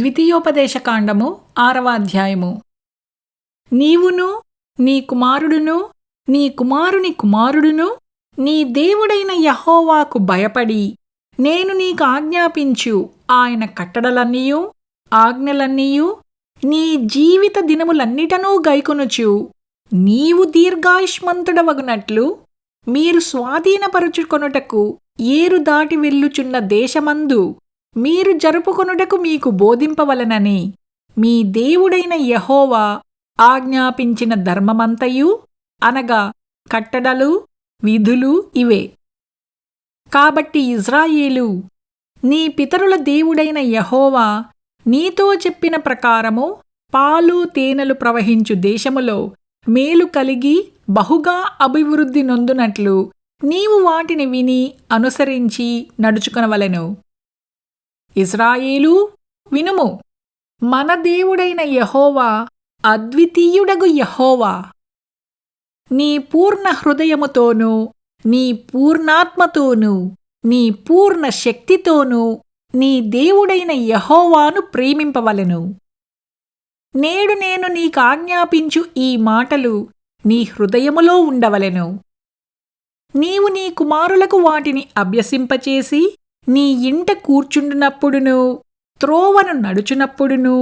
ద్వితీయోపదేశకాండము 6వ అధ్యాయము. నీవును నీ కుమారుడును నీ కుమారుని కుమారుడును నీ దేవుడైన యెహోవాకు భయపడి నేను నీకు ఆజ్ఞాపించు ఆయన కట్టడలన్నీయు ఆజ్ఞలన్నీయు నీ జీవిత దినములన్నిటనూ గైకొనుచు నీవు దీర్ఘాయుష్మంతుడవగునట్లు మీరు స్వాధీనపరుచుకొనుటకు ఏరు దాటి వెళ్ళుచున్న దేశమందు మీరు జరుపుకొనుటకు మీకు బోధింపవలెనని మీ దేవుడైన యెహోవా ఆజ్ఞాపించిన ధర్మమంతయు అనగా కట్టడలు విధులు ఇవే. కాబట్టి ఇజ్రాయేలు, నీ పితరుల దేవుడైన యెహోవా నీతో చెప్పిన ప్రకారము పాలు తేనెలు ప్రవహించు దేశములో మేలు కలిగి బహుగా అభివృద్ధి నొందునట్లు నీవు వాటిని విని అనుసరించి నడుచుకొనవలెను. ఇజ్రాయేలు, వినుము, మన దేవుడైన యెహోవా అద్వితీయుడగు యెహోవా. నీ పూర్ణ హృదయముతోనూ నీ పూర్ణాత్మతోనూ నీ పూర్ణ శక్తితోనూ నీ దేవుడైన యెహోవాను ప్రేమింపవలెను. నేడు నేను నీకాజ్ఞాపించు ఈ మాటలు నీ హృదయములో ఉండవలెను. నీవు నీ కుమారులకు వాటిని అభ్యసింపచేసి నీ ఇంట కూర్చుండునప్పుడును త్రోవను నడుచునప్పుడును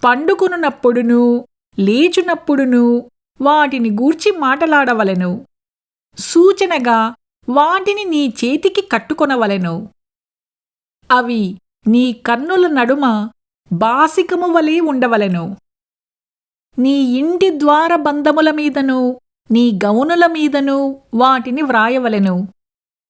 పండుకొనున్నప్పుడును లేచునప్పుడును వాటిని గూర్చి మాటలాడవలెను. సూచనగా వాటిని నీ చేతికి కట్టుకొనవలెను. అవి నీ కన్నుల నడుమ బాసికము వలె ఉండవలెను. నీ ఇంటి ద్వారబంధముల మీదను నీ గౌనుల మీదను వాటిని వ్రాయవలెను.